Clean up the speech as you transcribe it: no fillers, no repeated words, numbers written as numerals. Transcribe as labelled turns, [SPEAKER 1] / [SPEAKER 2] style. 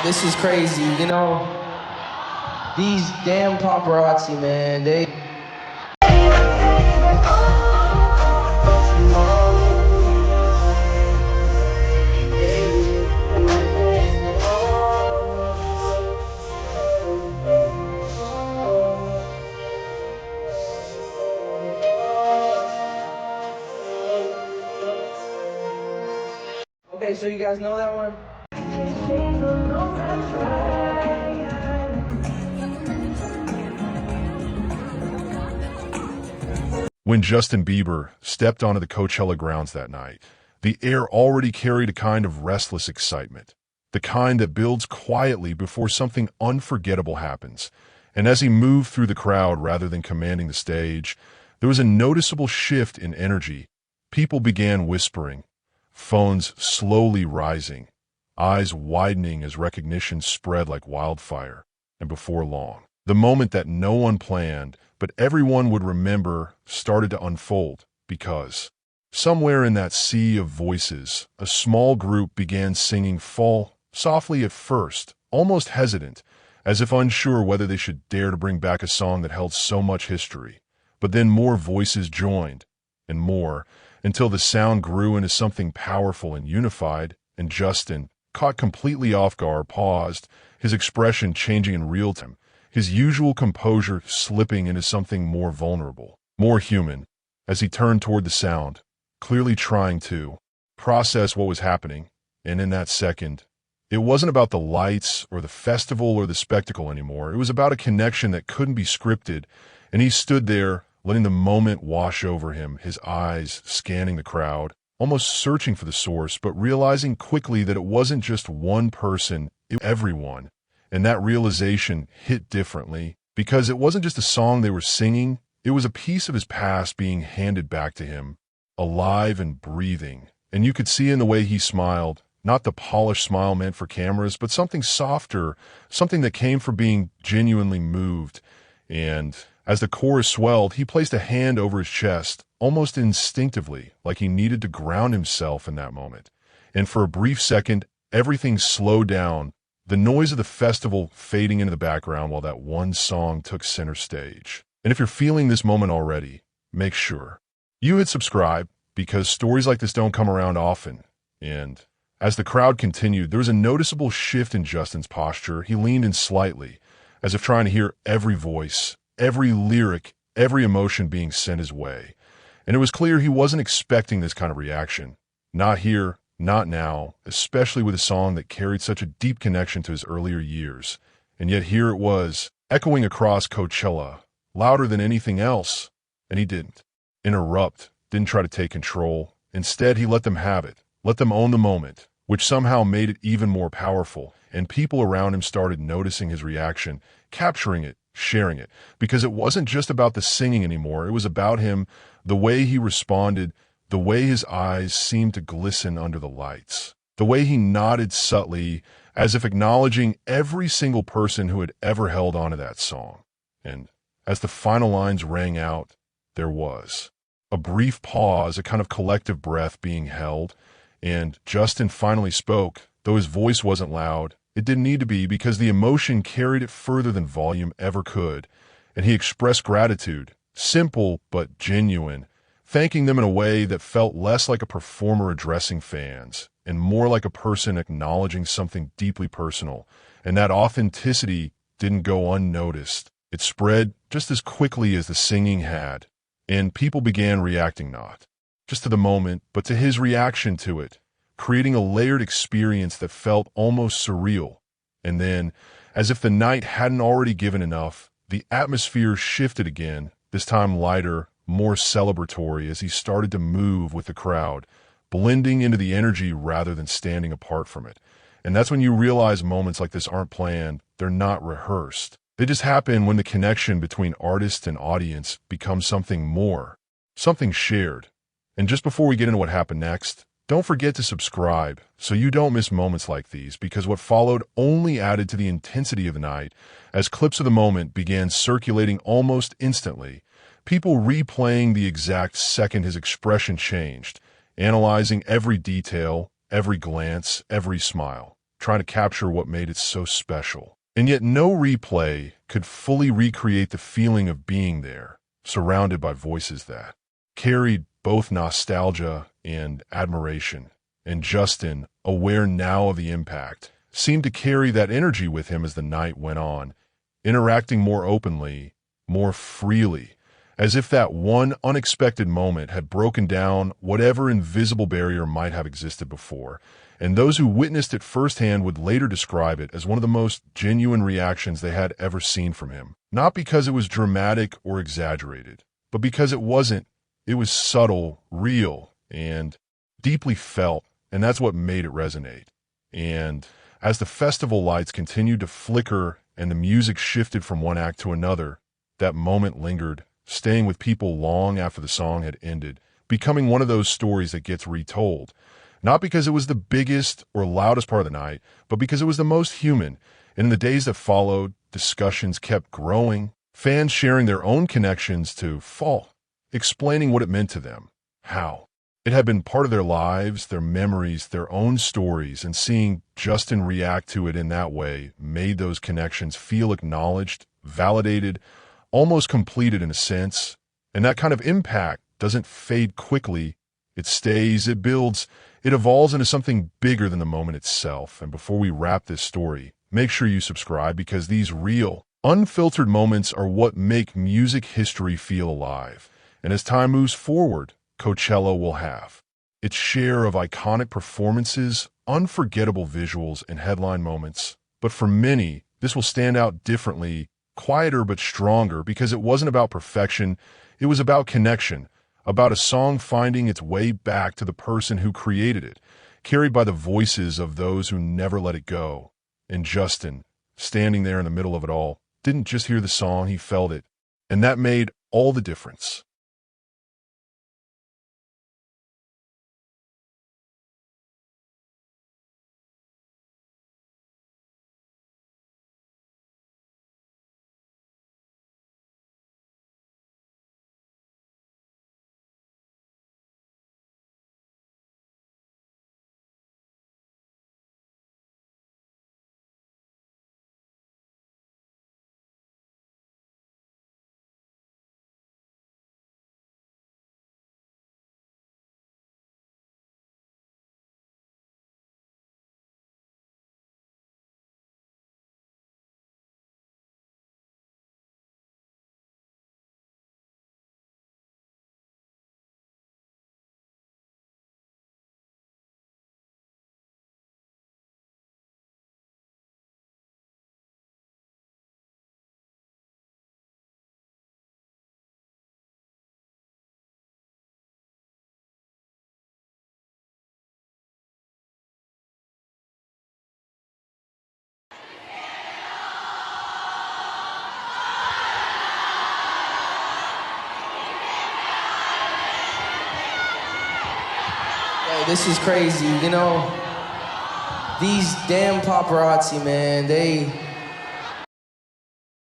[SPEAKER 1] This is crazy, you know? These damn paparazzi, man, they... Okay, so you guys know that one?
[SPEAKER 2] When Justin Bieber stepped onto the Coachella grounds that night, the air already carried a kind of restless excitement, the kind that builds quietly before something unforgettable happens. And as he moved through the crowd rather than commanding the stage, there was a noticeable shift in energy. People began whispering, phones slowly rising, eyes widening as recognition spread like wildfire. And before long, the moment that no one planned, but everyone would remember, started to unfold, because somewhere in that sea of voices, a small group began singing "Fall" softly at first, almost hesitant, as if unsure whether they should dare to bring back a song that held so much history. But then more voices joined, and more, until the sound grew into something powerful and unified, and Justin, caught completely off guard, paused, his expression changing in real time, his usual composure slipping into something more vulnerable, more human, as he turned toward the sound, clearly trying to process what was happening. And in that second, it wasn't about the lights or the festival or the spectacle anymore. It was about a connection that couldn't be scripted, and he stood there, letting the moment wash over him, his eyes scanning the crowd, almost searching for the source, but realizing quickly that it wasn't just one person, it was everyone. And that realization hit differently, because it wasn't just a song they were singing, it was a piece of his past being handed back to him, alive and breathing. And you could see in the way he smiled, not the polished smile meant for cameras, but something softer, something that came from being genuinely moved. And as the chorus swelled, he placed a hand over his chest, almost instinctively, like he needed to ground himself in that moment. And for a brief second, everything slowed down, the noise of the festival fading into the background while that one song took center stage. And if you're feeling this moment already, make sure you hit subscribe, because stories like this don't come around often. And as the crowd continued, there was a noticeable shift in Justin's posture. He leaned in slightly, as if trying to hear every voice, every lyric, every emotion being sent his way. And it was clear he wasn't expecting this kind of reaction. Not here, not now, especially with a song that carried such a deep connection to his earlier years. And yet here it was, echoing across Coachella, louder than anything else. And he didn't interrupt, didn't try to take control. Instead, he let them have it, let them own the moment, which somehow made it even more powerful. And people around him started noticing his reaction, capturing it, sharing it, because it wasn't just about the singing anymore. It was about him, the way he responded, the way his eyes seemed to glisten under the lights, the way he nodded subtly, as if acknowledging every single person who had ever held onto that song. And as the final lines rang out, there was a brief pause, a kind of collective breath being held, and Justin finally spoke. Though his voice wasn't loud, it didn't need to be, because the emotion carried it further than volume ever could. And he expressed gratitude, simple but genuine, thanking them in a way that felt less like a performer addressing fans and more like a person acknowledging something deeply personal. And that authenticity didn't go unnoticed. It spread just as quickly as the singing had, and people began reacting not just to the moment, but to his reaction to it, creating a layered experience that felt almost surreal. And then, as if the night hadn't already given enough, the atmosphere shifted again, this time lighter, more celebratory, as he started to move with the crowd, blending into the energy rather than standing apart from it. And that's when you realize moments like this aren't planned, they're not rehearsed. They just happen when the connection between artist and audience becomes something more, something shared. And just before we get into what happened next, don't forget to subscribe so you don't miss moments like these, because what followed only added to the intensity of the night as clips of the moment began circulating almost instantly, people replaying the exact second his expression changed, analyzing every detail, every glance, every smile. trying to capture what made it so special. And yet no replay could fully recreate the feeling of being there, surrounded by voices that carried both nostalgia and admiration. And Justin, aware now of the impact, seemed to carry that energy with him as the night went on, interacting more openly, more freely, as if that one unexpected moment had broken down whatever invisible barrier might have existed before. And those who witnessed it firsthand would later describe it as one of the most genuine reactions they had ever seen from him. Not because it was dramatic or exaggerated, but because it wasn't. It was subtle, real, and deeply felt, and that's what made it resonate. And as the festival lights continued to flicker and the music shifted from one act to another, that moment lingered, staying with people long after the song had ended, becoming one of those stories that gets retold. Not because it was the biggest or loudest part of the night, but because it was the most human. And in the days that followed, discussions kept growing, fans sharing their own connections to fall, explaining what it meant to them, how it had been part of their lives, their memories, their own stories, and seeing Justin react to it in that way made those connections feel acknowledged, validated, almost completed in a sense. And that kind of impact doesn't fade quickly. It stays, it builds, it evolves into something bigger than the moment itself. And before we wrap this story, make sure you subscribe, because these real, unfiltered moments are what make music history feel alive. And as time moves forward, Coachella will have its share of iconic performances, unforgettable visuals, and headline moments. But for many, this will stand out differently, quieter but stronger, because it wasn't about perfection, it was about connection, about a song finding its way back to the person who created it, carried by the voices of those who never let it go. And Justin, standing there in the middle of it all, didn't just hear the song, he felt it. And that made all the difference.
[SPEAKER 1] Hey, this is crazy, you know? These damn paparazzi, man, they